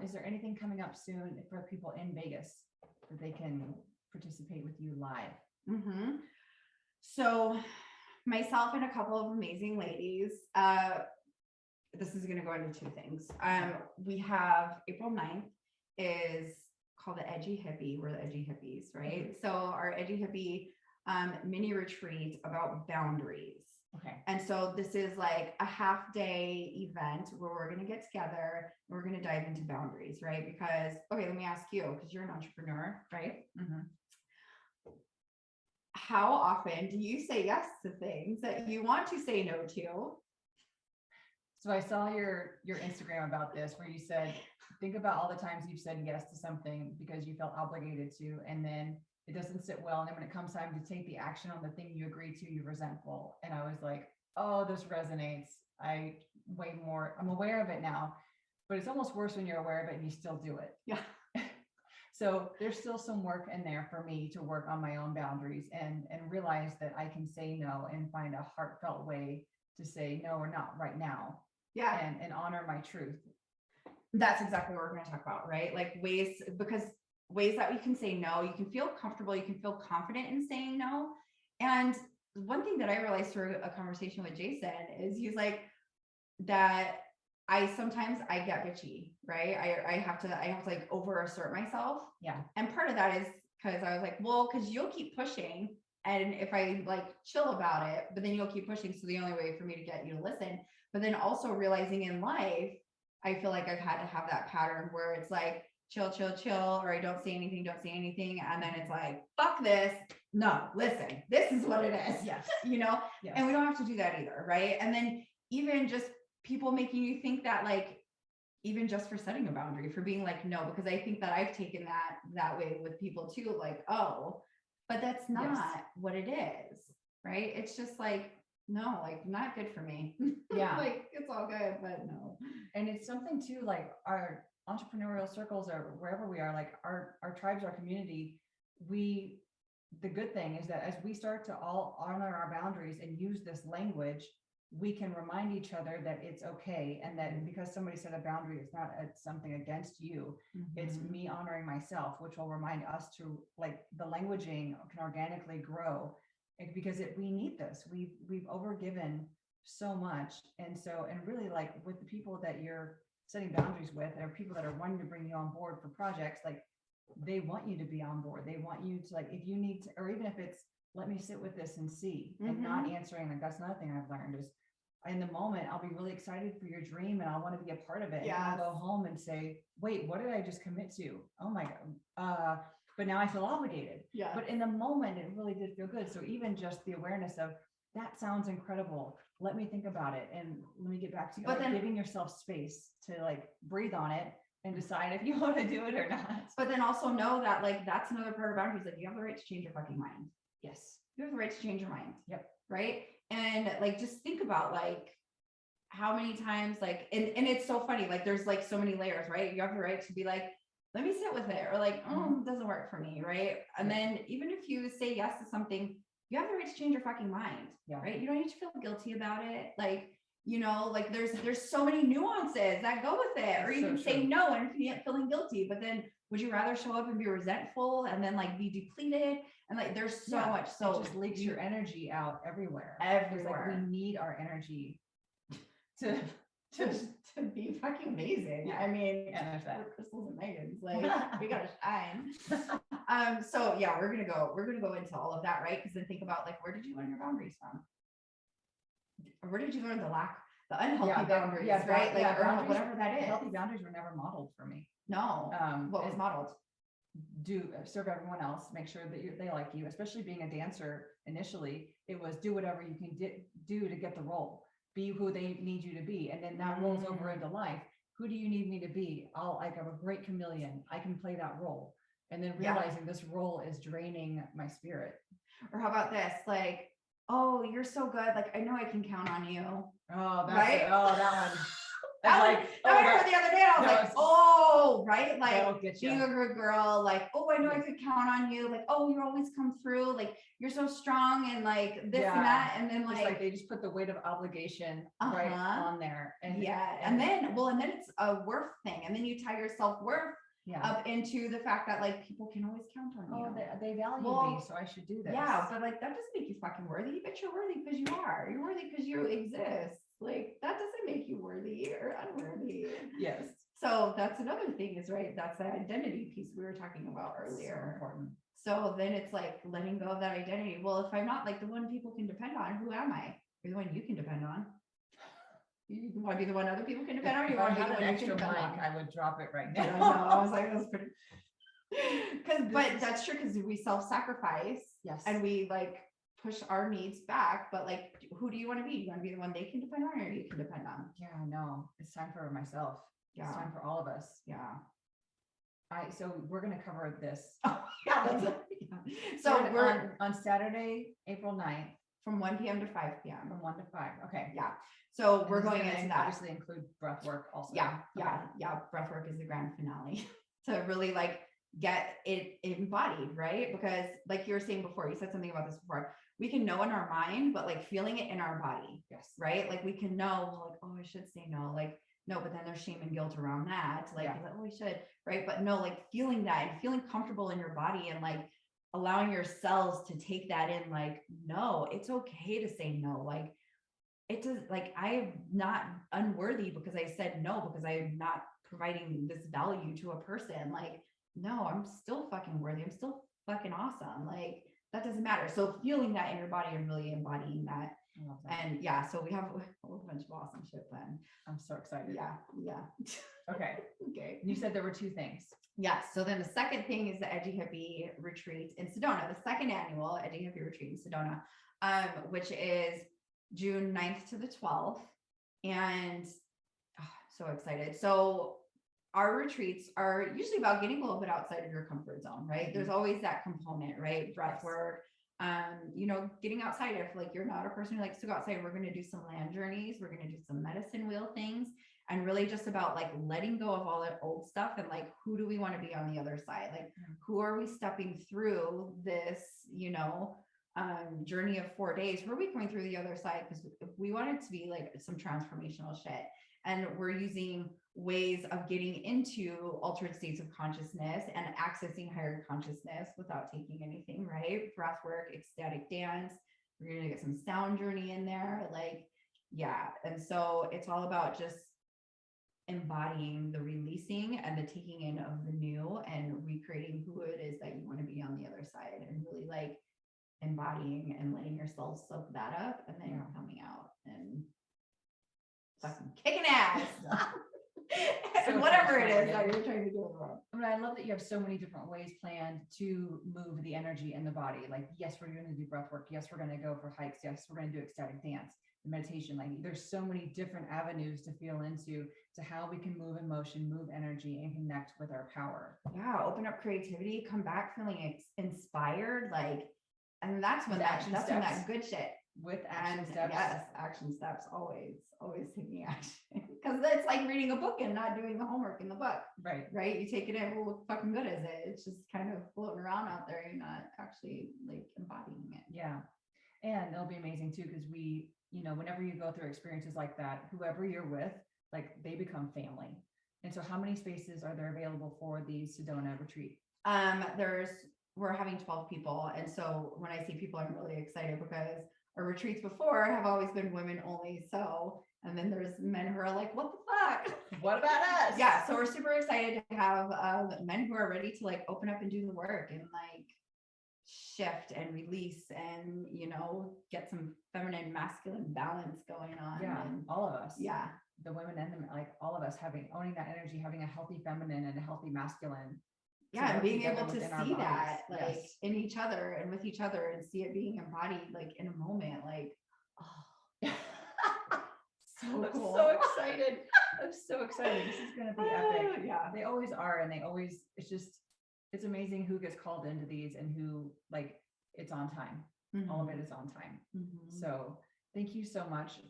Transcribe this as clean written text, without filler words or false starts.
Is there anything coming up soon for people in Vegas that they can participate with you live? Mm-hmm. So myself and a couple of amazing ladies, this is going to go into two things. We have April 9th is called the Edgy Hippie. We're the Edgy Hippies, right? So our Edgy Hippie mini retreat about boundaries. Okay. And so this is like a half day event where we're going to get together and we're going to dive into boundaries, right? Because, okay, let me ask you, because you're an entrepreneur, right? Mm-hmm. How often do you say yes to things that you want to say no to? So I saw your Instagram about this, where you said, think about all the times you've said yes to something because you felt obligated to, and then it doesn't sit well. And then when it comes time to take the action on the thing you agreed to, you're resentful. And I was like, oh, this resonates. I'm aware of it now, but it's almost worse when you're aware of it and you still do it. Yeah. So there's still some work in there for me to work on my own boundaries and realize that I can say no and find a heartfelt way to say no or not right now. Yeah. And honor my truth. That's exactly what we're going to talk about, right? Like ways that we can say no, you can feel comfortable, you can feel confident in saying no. And one thing that I realized through a conversation with Jason is he's like that sometimes I get bitchy, right? I have to like over assert myself. Yeah. And part of that is because I was like, well, because you'll keep pushing. And if I like chill about it, but then you'll keep pushing. So the only way for me to get you to listen, but then also realizing in life, I feel like I've had to have that pattern where it's like, chill, or I don't say anything. And then it's like, fuck this. No, listen, this is what it is. Yes. You know, yes. And we don't have to do that either. Right. And then even just people making you think that like, even just for setting a boundary, for being like, no, because I think that I've taken that way with people too. Like, oh, but that's not what it is. Right. It's just like, no, like not good for me. Yeah. Like it's all good, but no. And it's something too, like our entrepreneurial circles or wherever we are, like our tribes, our community, the good thing is that as we start to all honor our boundaries and use this language, we can remind each other that it's okay. And that because somebody set a boundary, it's not something against you. Mm-hmm. It's me honoring myself, which will remind us to like the languaging can organically grow because we need this. We've overgiven so much. And really like with the people that you're setting boundaries with, or people that are wanting to bring you on board for projects, like they want you to be on board. They want you to like, if you need to, or even if it's, let me sit with this and see, mm-hmm. and not answering. Like that's another thing I've learned is in the moment, I'll be really excited for your dream and I want to be a part of it. Yes. And I'll go home and say, wait, what did I just commit to? Oh my God. But now I feel obligated. Yeah. But in the moment, it really did feel good. So even just the awareness of that sounds incredible. Let me think about it and let me get back to you. But like then, giving yourself space to like breathe on it and decide if you want to do it or not. But then also know that like that's another part of boundaries. Like you have the right to change your fucking mind. Yes. You have the right to change your mind. Yep. Right. And like just think about like how many times like and it's so funny, like there's like so many layers, right? You have the right to be like, let me sit with it, or like, it doesn't work for me, right? And then even if you say yes to something, you have the right to change your fucking mind. Yeah. Right. You don't need to feel guilty about it. Like, you know, like there's so many nuances that go with it. Or you can say no and if you ain't feeling guilty, but then would you rather show up and be resentful and then like be depleted? And like there's so much. So it just leaks your energy out everywhere. Everywhere. Like we need our energy to be fucking amazing. Yeah. I mean, we're Crystals and Megans. Like we gotta shine. So yeah, we're gonna go into all of that, right? Because then think about like where did you learn your boundaries from? Or where did you learn the unhealthy boundaries, right? Like or whatever that is. Healthy boundaries were never modeled for me. No. What was modeled? Do serve everyone else, make sure that they like you, especially being a dancer. Initially, it was do whatever you can do to get the role, be who they need you to be. And then that rolls over into life. Who do you need me to be? I'm a great chameleon. I can play that role. And then realizing this role is draining my spirit. Or how about this? Like, oh, you're so good. Like, I know I can count on you. Oh, that's right. Oh, that one. That one I heard the other day. I was like, oh, right? Like That'll get being you. a good girl, like, oh, I know I could count on you. Like, oh, you always come through. Like, you're so strong and like this and that. And then It's like they just put the weight of obligation right on there. And and then it's a worth thing. And then you tie your self-worth up into the fact that like people can always count on you. They value me, so I should do this. Yeah, but like that doesn't make you fucking worthy, but you're worthy because you are. You're worthy because you exist. Like that doesn't make you worthy or unworthy. Yes. So that's another thing is right. That's the identity piece we were talking about earlier. So important. So then it's like letting go of that identity. Well, if I'm not like the one people can depend on, who am I? You're the one you can depend on. You want to be the one other people can depend on? Or you want to be the one extra you can depend mic, on? I would drop it right I now. know. I was like, that's pretty. But that's true because we self-sacrifice. Yes. And we like push our needs back. But like, who do you want to be? You want to be the one they can depend on, or you can depend on? Yeah, I know. It's time for myself. Yeah. It's time for all of us. Yeah. So we're gonna cover this. Oh, yeah. So we're on Saturday, April 9th. From 1 p.m. to 5 p.m. From 1 to 5. Okay. Yeah. So And we're this is going gonna into that. obviously include breath work also. Yeah. Okay. Breath work is the grand finale to really like get it embodied, right? Because like you were saying before, you said something about this before. We can know in our mind, but like feeling it in our body. Yes. Right. Like we can know like, oh, I should say no. Like, no, but then there's shame and guilt around that. Like, oh, we should. Right. But no, like feeling that and feeling comfortable in your body and like allowing your cells to take that in, like, no, it's okay to say no. Like it does, like I am not unworthy because I said no, because I am not providing this value to a person. Like, no, I'm still fucking worthy. I'm still fucking awesome. Like that doesn't matter. So feeling that in your body and really embodying that. And yeah, so we have a whole bunch of awesome shit planned. I'm so excited. Yeah. Okay. Okay. You said there were 2 things. Yes. So then the second thing is the Edgy Hippie retreat in Sedona, the second annual Edgy Hippie retreat in Sedona, which is June 9th to the 12th. And so excited. So our retreats are usually about getting a little bit outside of your comfort zone, right? Mm-hmm. There's always that component, right? Breath work, getting outside. If like you're not a person who likes to go outside, we're going to do some land journeys. We're going to do some medicine wheel things, and really just about like letting go of all that old stuff and like, who do we want to be on the other side? Like, who are we stepping through this, journey of 4 days? Who are we going through the other side? Because we want it to be like some transformational shit. And we're using ways of getting into altered states of consciousness and accessing higher consciousness without taking anything, right? Breath work, ecstatic dance. We're going to get some sound journey in there. Like, yeah. And so it's all about just embodying the releasing and the taking in of the new and recreating who it is that you want to be on the other side, and really like embodying and letting yourself soak that up, and then you're coming out and fucking kicking ass. And whatever it is that you're trying to do in the world. I mean, I love that you have so many different ways planned to move the energy in the body. Like, yes, we're going to do breath work. Yes, we're going to go for hikes. Yes, we're going to do ecstatic dance, meditation. Like, there's so many different avenues to feel into to how we can move emotion, move energy, and connect with our power. Yeah, open up creativity, come back feeling inspired, like, and that's when that good shit. With action steps. Yes, action steps, always taking action. Because it's like reading a book and not doing the homework in the book. Right. You take it in, well, what fucking good is it? It's just kind of floating around out there. You're not actually like embodying it. Yeah. And it'll be amazing too, because we, whenever you go through experiences like that, whoever you're with, like they become family. And so how many spaces are there available for the Sedona retreat? We're having 12 people. And so when I see people, I'm really excited because our retreats before have always been women only. So, and then there's men who are like, what the fuck? What about us? Yeah. So we're super excited to have men who are ready to like open up and do the work and like shift and release and, get some feminine, masculine balance going on. Yeah. And all of us. Yeah. The women and the, like all of us owning that energy, having a healthy feminine and a healthy masculine. Yeah, and being able to see that like yes. in each other and with each other and see it being embodied like in a moment, like, oh, so cool. I'm so excited. I'm so excited. This is going to be epic. Yeah, they always are. And it's amazing who gets called into these and who like it's on time. Mm-hmm. All of it is on time. Mm-hmm. So thank you so much